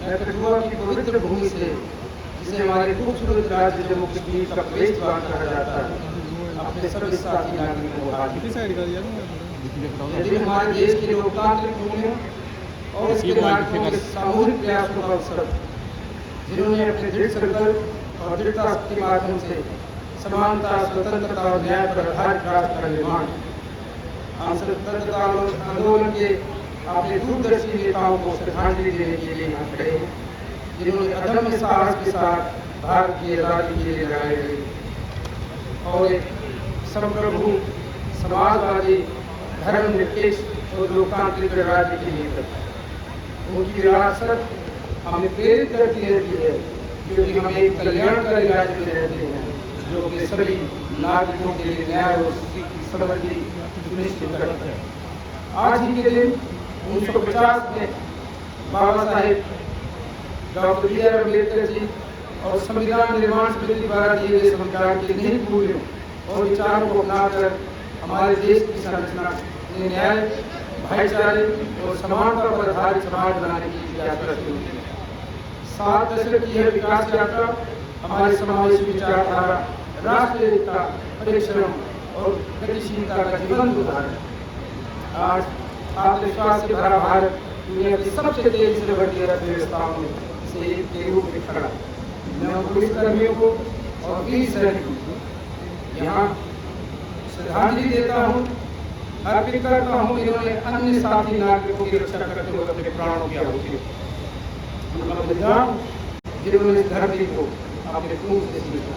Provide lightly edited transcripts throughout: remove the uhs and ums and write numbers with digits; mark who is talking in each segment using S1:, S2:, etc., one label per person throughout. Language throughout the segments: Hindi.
S1: मैं कठुआ की पवित्र भूमि से, जिसे हमारे खूबसूरत राज्य जम्मू कश्मीर का मेजबान कहा जाता है, अपने सभी साथी नागरिकों को यदि हमारे देश के लोकतांत्रिक मूल्यों और इसके नागरिकों के सामूहिक प्रयासों का अवसर, जिन्होंने अपने दृढ़ संकल्प और दृढ़ता के माध्यम से समानता, स्वतंत्रता और न्याय पर आधारित राष्ट्र का निर्माण, हम स्वतंत्रता आंदोलन के अपने दूरदर्शी नेताओं को श्रद्धांजलि देने के लिए यहाँ खड़े हैं, जिन्होंने अदम्य साहस के साथ भारत की आज़ादी के लिए लड़ाई लड़ी और एक संप्रभु, समाजवादी, धर्मनिरपेक्ष और लोकतांत्रिक राज्य की नीति। उनकी विरासत हमें प्रेरित करती रहती है, क्योंकि हम एक कल्याणकारी राज्य में रहते हैं जो अपने सभी नागरिकों के लिए न्याय और समृद्धि सुनिश्चित करता है। आज ही के दिन 1950 में Baba Saheb doctor B are Ambedkar ji और संविधान निर्माण समिति द्वारा दिए गए संविधान के निहित मूल्यों और विचारों को अपनाकर हमारे देश की संरचना ने न्याय, भाईचारे और समानता पर आधारित समाज बनाने की यात्रा शुरू की। 7 दशक की यह विकास यात्रा हमारे समावेशी विचारधारा, राष्ट्रीय एकता, परिश्रम और गतिशीलता का जीवंत उदाहरण। आज आत्मविश्वास से भरा भारत दुनिया की सबसे तेजी से बढ़ती अर्थव्यवस्थाओं में से एक के रूप में खड़ा। मैं पुलिसकर्मियों को और वीर सैनिकों को यहाँ श्रद्धांजलि देता हूँ, अर्पित करता हूँ, जिन्होंने अन्य साथी नागरिकों की रक्षा करते हुए अपने प्राणों की आहुति दी। उनका बलिदान, जिन्होंने इस धरती को अपने खून से सींचा।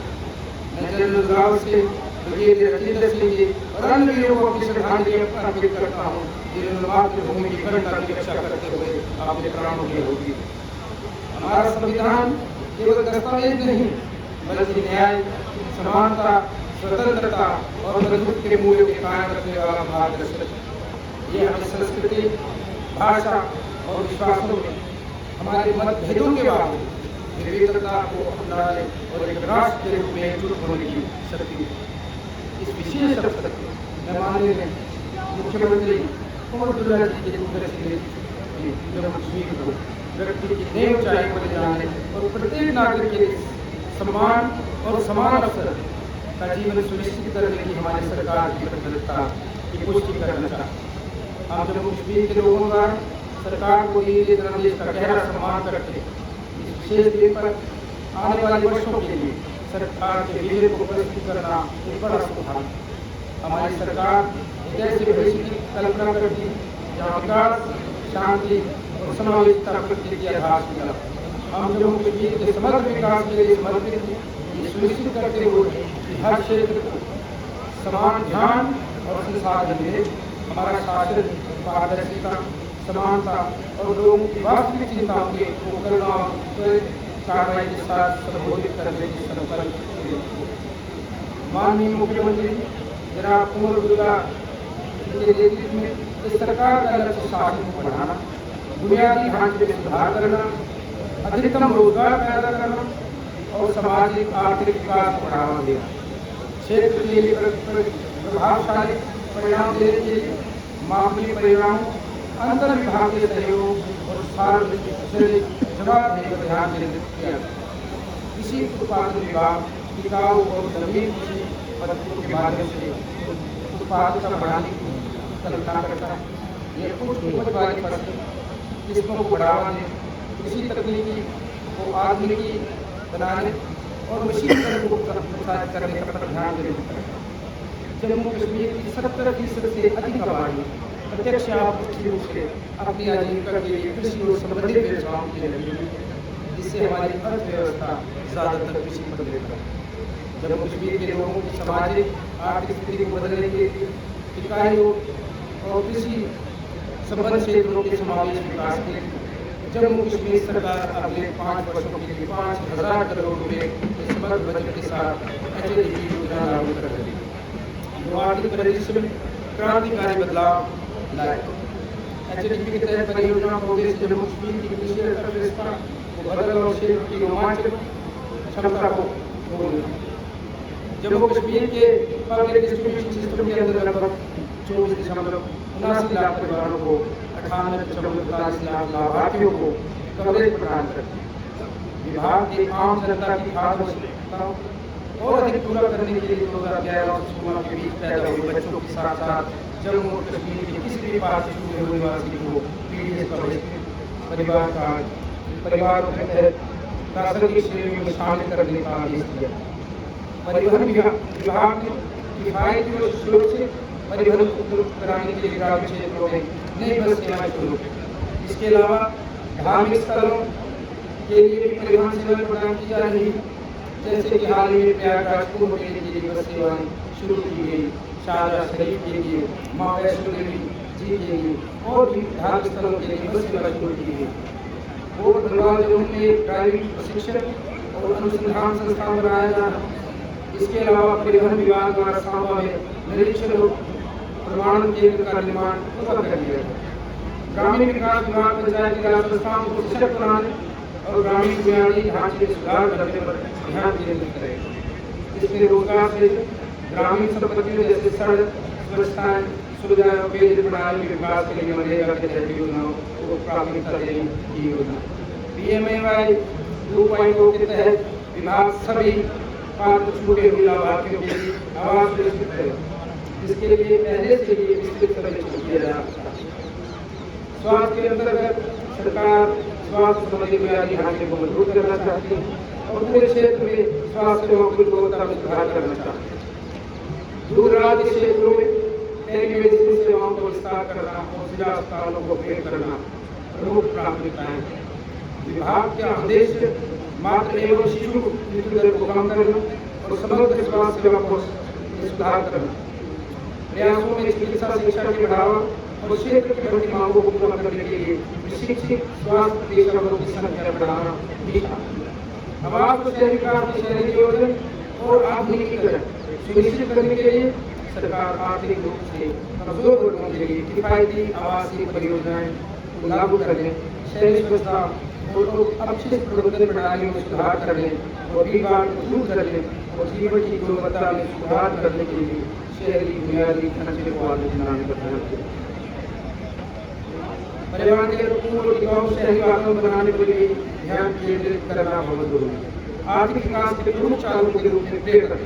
S1: मैं जनरल रावत से, ब्रिगेडियर रजिंदर सिंह जी और अन्य वीरों को अपनी श्रद्धांजलि अर्पित करता हूँ, जिन्होंने मातृभूमि की अखंडता की रक्षा करते हुए अपने प्राणों की आहुति दी। हमारा संविधान केवल दस्तावेज नहीं, बल्कि न्याय, समानता, स्वतंत्रता और बंधुत्व के मूल्यों के कायम रखने वाला मार्गदर्शक। ये हमें संस्कृति, भाषा और विश्वासों में हमारे मतभेदों के बावजूद विविधता को अपनाने और एक राष्ट्र के रूप में एकजुट होने की शक्ति है। इस विशेष अवसर पर मैं माननीय मुख्यमंत्री कुंवर अब्दुल्ला जी के दूरदर्शी जम्मू कश्मीर को व्यक्ति की नई ऊंचाई पर ले जाने और प्रत्येक नागरिक के लिए सम्मान और समान अवसर का जीवन सुनिश्चित करने की हमारी सरकार की प्रतिबद्धता की पुष्टि करना चाहता। हम जम्मू कश्मीर के लोगों का सरकार को ये जनादेश का गहरा सम्मान करते हैं। इस विशेष दिन पर आने वाले वर्षों के लिए सरकार के विजन को प्रस्तुत करना एक बड़ा सुधार। हमारी सरकार एक ऐसे भविष्य की कल्पना करती जहाँ विकास, शांति और समावेशिता प्रगति की आधारशिला। हम जम्मू कश्मीर के समग्र विकास के लिए समर्पित ये सुनिश्चित करते हुए कि हर क्षेत्र को समान ध्यान और संसाधन मिले। हमारा शासन पारदर्शिता, समानता और लोगों की वास्तविक चिंताओं के करुणा और कार्रवाई के साथ संबोधित करने की संकल्प। माननीय मुख्यमंत्री जनाब कुंवर अब्दुल्ला के नेतृत्व में इस सरकार का लक्ष्य शासन को बढ़ाना, बुनियादी ढांचे में सुधार करना, अधिकतम रोजगार पैदा करना और सामाजिक आर्थिक विकास को बढ़ावा देना। क्षेत्र के लिए प्रभावशाली परिणाम देने के लिए मामूली परिणामों, अंतर विभागीय सहयोग और सार्वजनिक जवाबदेही पर ध्यान केंद्रित किया। कृषि उत्पादन विभाग टिकाऊ और जमीन कृषि पद्धतियों के माध्यम से उत्पादकता बढ़ाने की कल्पना करता है। यह उच्च उपज वाली फसल किस्मों को बढ़ावा देने, कृषि तकनीकी को आधुनिकी बनाने और मशीनीकरण को प्रोत्साहित करने पर ध्यान केंद्रित करता है। जम्मू कश्मीर की 70% से अधिक आबादी प्रत्यक्ष या अप्रत्यक्ष रूप से अपनी आजीविका के लिए कृषि और संबंधित व्यवसायों के लिए लगी हुई है, जिससे हमारी अर्थव्यवस्था ज़्यादातर कृषि पर निर्भर है। जम्मू कश्मीर के लोगों की सामाजिक आर्थिक स्थिति को बदलने के लिए इकाइयों और कृषि संबद्ध क्षेत्रों के समावेश विकास के लिए जम्मू कश्मीर सरकार अगले 5 वर्षों के लिए 5000 करोड़ रुपए के समग्र बजट के साथ HDB योजना लागू कर रही है, जो आर्थिक परिदृश्य में क्रांतिकारी बदलाव लाए। HDB के तहत परियोजना का उद्देश्य जम्मू कश्मीर की कृषि अर्थव्यवस्था को बदल और क्षेत्र की रोमांचक क्षमता को जोड़ना। जम्मू कश्मीर के पब्लिक डिस्ट्रीब्यूशन सिस्टम के अंदर लगभग 24.79 लाख परिवारों को 98,44 लाख लाभार्थियों को कवरेज प्रदान करती है। विभाग के आम जनता की आवश्यकताओं और अधिक पूरा करने के लिए 2011 और 2016 के बीच पैदा हुए बच्चों के साथ साथ जम्मू और कश्मीर के किसी भी पास छूटे हुए निवासी को पीडीएस कवरेज परिवार कार्ड परिवारों के तहत प्रासंगिक श्रेणी में शामिल करने का आदेश दिया। परिवहन विभाग ने किफायती और सुरक्षित परिवहन उपलब्ध कराने के लिए ग्रामीण क्षेत्रों में नई बस सेवाएं शुरू की। इसके अलावा धार्मिक स्थलों के लिए भी परिवहन सेवाएं प्रदान की जा रही है, जैसे कि हाल ही में प्रयागराज कुंभ मेले के लिए बस सेवाएं शुरू की गई, शारजा शरीफ के लिए, माँ वैष्णो देवी जी के लिए और भी धार्मिक स्थलों के लिए बस सेवा शुरू की गई। और गढ़वाल जिले में ड्राइविंग प्रशिक्षण और अनुसंधान संस्थान बनाया जा रहा है। इसके अलावा परिवहन विभाग द्वारा सांबा में निरीक्षण और प्रमाणन केंद्र का निर्माण पूरा कर दिया गया। ग्रामीण विकास विभाग पंचायती राज संस्थाओं को सशक्त बनाने और ग्रामीण बुनियादी ढांचे में सुधार करने पर ध्यान केंद्रित करेगा। इसमें रोजगार से ग्रामीण संपत्तियों जैसे सड़क, स्वच्छताएं, सुविधाएं और पेयजल प्रणाली के विकास के लिए मनरेगा के तहत योजनाओं को प्राथमिकता देने की योजना। PMAY 2.0 के तहत विभाग सभी पात्र छूटे हुए लाभार्थियों के लिए आवास विकसित करेगा। इसके लिए पहले से ही विस्तृत सर्वेक्षण किया जा रहा है। स्वास्थ्य के अंतर्गत सरकार स्वास्थ्य संबंधी बुनियादी ढांचे को मजबूत करना चाहती है और पूरे क्षेत्र में स्वास्थ्य सेवाओं की गुणवत्ता में सुधार करना चाहती है। दूरदराज के क्षेत्रों में टेलीमेडिसिन सेवाओं को विस्तार करना और जिला अस्पतालों को अपडेट करना प्रमुख प्राथमिकताएं। विभाग का उद्देश्य मातृ एवं शिशु मृत्यु दर को कम करना और समग्र स्वास्थ्य सेवा को सुधार करना। प्रयासों में चिकित्सा शिक्षा के बढ़ावा और क्षेत्र की बढ़ती मांगों को पूरा करने के लिए प्रशिक्षित स्वास्थ्य पेशेवरों की संख्या बढ़ाना भी था। आवास और शहरी विकास के शहरी नियोजन और आधुनिकीकरण सुनिश्चित करने के लिए सरकार आर्थिक रूप से कमजोर वर्गों के लिए किफायती आवासीय परियोजनाएं लागू करने, शहरी स्वच्छता और अपशिष्ट प्रबंधन प्रणालियों में सुधार करने और भीड़-भाड़ को दूर करने और जीवन की गुणवत्ता में सुधार करने के लिए शहरी बुनियादी ढांचे को आगे बनाने पर ध्यान दें। पर्यावरण के अनुकूल और टिकाऊ शहरी वातावरण बनाने के लिए ध्यान केंद्रित करना बहुत जरूरी है। आर्थिक विकास के प्रमुख चालकों के रूप में पर्यटन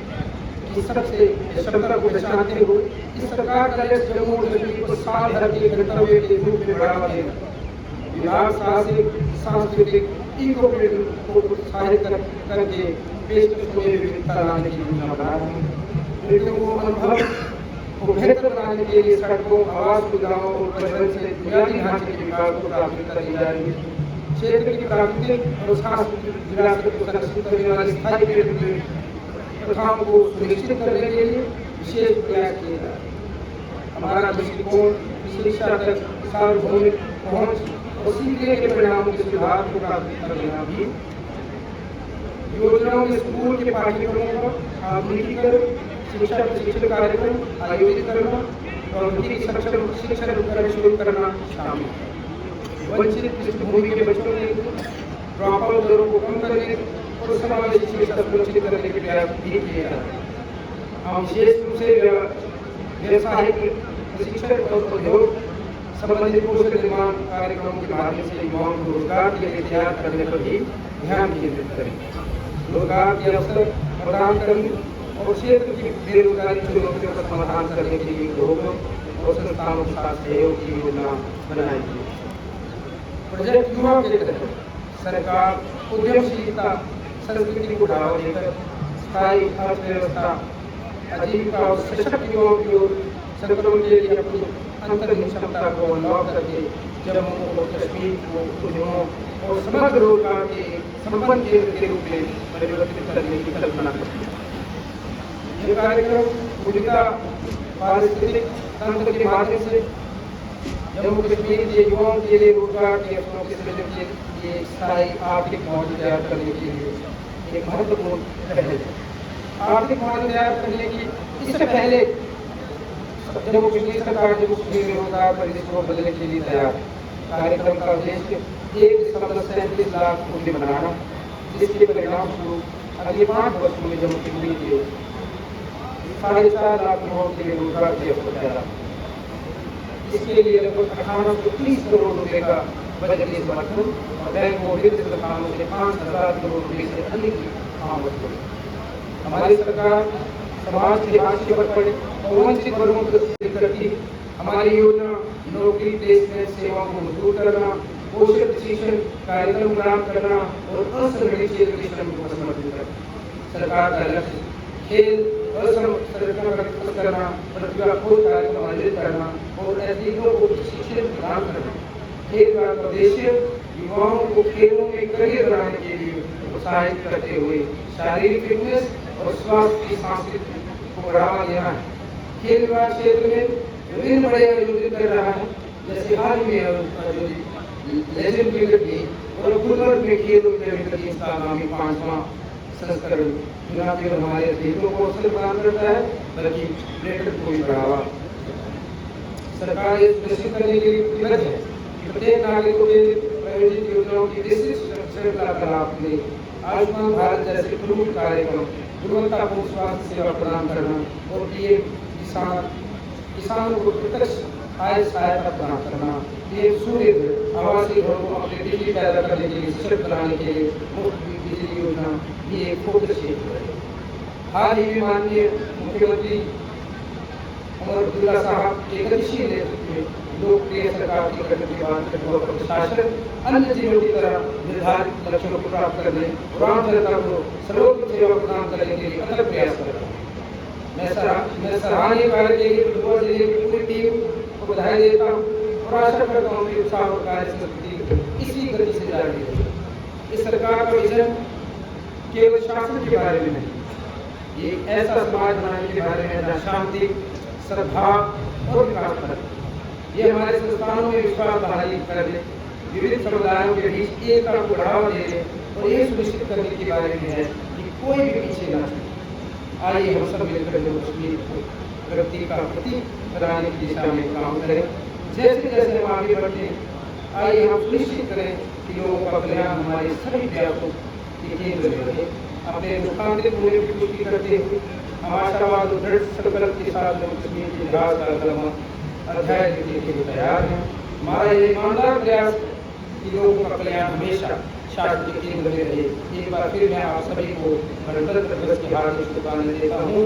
S1: की सबसे क्षमता को पहचानते हुए इस सरकार का लक्ष्य जम्मू और कश्मीर को साल भर के गंतव्य के रूप में बढ़ावा देना। विभाग साहसिक सांस्कृतिक इको टूरिज्म को प्रोत्साहित करके पेशकशों में विविधता लाने की योजना बना रहा है। पर्यटकों को अनुभव को बेहतर बनाने के लिए सड़कों, आवास सुविधाओं और परिवहन से बुनियादी ढांचे के विकास को प्राथमिकता दी जा रही है। क्षेत्र की प्राकृतिक और सांस्कृतिक विरासत को संरक्षित करने वाली स्थायी पर्यटन प्रथाओं को सुनिश्चित करने के लिए विशेष प्रयास किए जा रहे हैं। हमारा दृष्टिकोण शिक्षा तक सार्वभौमिक पहुंच और सीखने के परिणामों के सुधार को प्राथमिकता देना भी। योजनाओं में स्कूल के पाठ्यक्रमों का आधुनिकीकरण, शिक्षा प्रशिक्षण कार्यक्रम आयोजित करना, प्रौद्योगिकी शिक्षण उपकरण शुरू करना शामिल है। वंचित पृष्ठभूमि के बच्चों के ड्रॉप आउट दरों को कम करने और समावेशी शिक्षा सुनिश्चित करने के प्रयास भी किए जा रहे हैं। हम विशेष रूप से व्यवसायिक प्रशिक्षण और उद्योग संबंधित कौशल निर्माण कार्यक्रमों के माध्यम से युवाओं को रोजगार के लिए तैयार करने पर भी ध्यान केंद्रित करें। रोजगार के अवसर प्रदान करने और क्षेत्र की बेरोजगारी चुनौतियों का समाधान करने के लिए लोगों और संस्थानों के साथ सहयोग की योजना बनाई गई। प्रोजेक्ट युवा के तहत सरकार उद्यमशीलता संस्कृति को बढ़ावा देकर स्थायी अर्थव्यवस्था, आजीविका और सशक्त युवाओं की ओर संक्रमण के लिए अपनी अंतर्निहित क्षमता को अनलॉक करके जम्मू और कश्मीर को उद्यमों और समग्र रोजगार के संपन्न केंद्र के रूप में परिवर्तित करने की कल्पना करती है। ये कार्यक्रम भूमिका पारिस्थितिक तंत्र के माध्यम से जम्मू कश्मीर के युवाओं के लिए रोजगार के अवसरों के सृजन के लिए स्थायी आर्थिक मॉडल तैयार करने के लिए एक महत्वपूर्ण पहल है। आर्थिक मॉडल तैयार करने की इससे पहले जम्मू कश्मीर सरकार जम्मू कश्मीर में रोजगार परिदृश्य को बदलने के लिए तैयार। कार्यक्रम का उद्देश्य 1.37 लाख उद्यम बनाना, जिसके परिणाम स्वरूप अगले 5 वर्षों में जम्मू कश्मीर के 4.5 लाख युवाओं के लिए रोजगार के अवसर पैदा। इसके लिए लगभग 1830 करोड़ रुपए का बजटीय समर्थन और बैंक और वित्त संस्थानों से 5000 करोड़ रुपए से अधिक की आवक हुई। हमारी सरकार समाज के हाशिए पर पड़े और वंचित वर्गों को करती है। हमारी योजना नौकरी, प्लेसमेंट, सेवाओं को मजबूत करना, पोषण प्रशिक्षण कार्यक्रम प्रदान करना और असंगठित क्षेत्र के श्रमिकों को समर्थन करना। सरकार का लक्ष्य खेल करना, प्रतिभा खोज कार्यक्रम आयोजित करना और एथलीटों को प्रशिक्षण प्रदान करना। खेल का उद्देश्य युवाओं को खेलों में करियर बनाने के लिए प्रोत्साहित करते हुए शारीरिक फिटनेस और स्वास्थ्य की सांस्कृतिक को बढ़ावा देना है। खेल विभाग क्षेत्र में विभिन्न बड़े आयोजित कर रहा है, जैसे हाल ही में आयोजित लेजेंड क्रिकेट लीग और गुलबर्ग में खेल का आगामी 5वां संस्करण न केवल हमारे एथलीटों को अवसर प्रदान करता है बल्कि पर्यटन को भी बढ़ावा। सरकार ये सुनिश्चित करने के लिए प्रतिबद्ध है कि प्रत्येक नागरिकों के प्रायोजित योजनाओं की विशिष्ट श्रृंखला का लाभ मिले। आयुष्मान भारत जैसे प्रमुख कार्यक्रम, गुणवत्तापूर्ण स्वास्थ्य सेवा प्रदान करना और पीएम किसानों को प्रत्यक्ष आय सहायता प्रदान करना, पीएम सूर्य घर आवासीय घरों को अपने बिजली पैदा करने के लिए सशक्त बनाने के लिए मुफ्त बिजली योजना भी एक फोकस क्षेत्र है। हाल ही में माननीय मुख्यमंत्री उमर अब्दुल्ला साहब के गतिशील नेतृत्व में लोकप्रिय सरकार की गठन के बाद कठोर प्रशासन अन्य जिलों की तरह निर्धारित लक्ष्यों को प्राप्त करने और आम जनता को सर्वोत्तम सेवा प्रदान करने के लिए अथक प्रयास कर रहा है। मैं सराहनीय कार्य के लिए दुर्गा जिले की पूरी टीम को बधाई देता हूँ और आशा करता हूँ कि उत्साह और कार्य संस्कृति इसी गति से जारी रहेगी। इस सरकार का विजन केवल शासन के बारे में नहीं, ये ऐसा समाज बनाने के बारे में जहाँ शांति, सद्भाव और विकास पर ये हमारे संस्थानों में विश्वास बहाली कर दे, विविध समुदायों के बीच एकता को बढ़ावा दे और ये सुनिश्चित करने के बारे में है कि कोई भी पीछे न छूटे। आइए हम सब मिलकर कश्मीर को प्रगति का प्रतीक बनाने की दिशा में काम करें। जैसे जैसे हम आगे बढ़ते हैं, आइए हम सुनिश्चित करें कि लोगों का कल्याण हमारे सभी प्रयासों के केंद्र में रहे। अपने मुखांतरित होने की पुष्टि करते हुए हम आशावाद और दृढ़ संकल्प के साथ कश्मीर के इतिहास का अगला अध्याय लिखने के लिए तैयार हैं। हमारा ये ईमानदार प्रयास कि लोगों का कल्याण हमेशा शासन के केंद्र में रहे। एक बार फिर मैं आप सभी को गणतंत्र दिवस की हार्दिक शुभकामनाएं देता हूँ।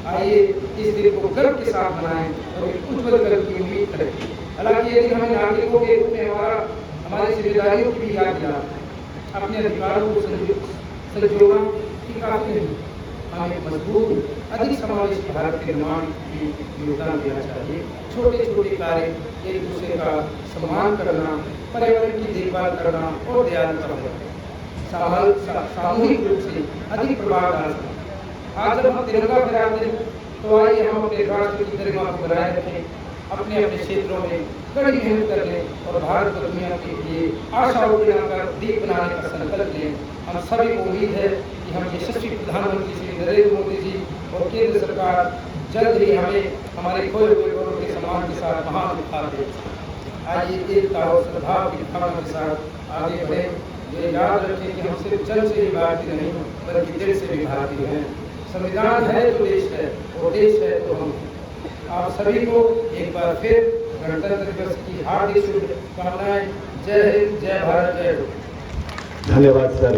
S1: आइए इस दिन को गर्व के साथ मनाएं और एक उज्ज्वल कल की उम्मीद करें। हालांकि यदि हमें नागरिकों के रूप में हमारी जिम्मेदारियों की भी याद दिला अपने अधिकारों को संजोना की काफी नहीं, हमें मजबूत अधिक समावेशी भारत के निर्माण में योगदान देना चाहिए। छोटे छोटे कार्य, एक दूसरे का सम्मान करना, पर्यावरण की देखभाल करना और दयालुता सामूहिक रूप से अधिक प्रभाव डालना। आज जब हम तिरंगा फहराते हैं तो आइए हम अपने राष्ट्र की गरिमा को बनाए रखें, अपने अपने क्षेत्रों में कड़ी मेहनत करने और भारत और दुनिया के लिए आशाओं का दीप बनाने का संकल्प लें। हम सभी को उम्मीद है कि हम यशस्वी प्रधानमंत्री श्री नरेंद्र मोदी जी और केंद्र सरकार जल्द ही हमें हमारे खोए हुए गौरव के सम्मान के साथ महान दिखा दे। आइए एकता और सद्भाव की भावना के साथ आगे बढ़े। ये याद रखें कि हम सिर्फ जल से ही भारतीय नहीं बल्कि दिल से भी भारतीय हैं। संविधान है तो देश है और देश है तो हम। आप सभी को एक बार फिर गणतंत्र दिवस की हार्दिक शुभकामनाएं। जय हिंद, जय भारत, जय।
S2: धन्यवाद सर।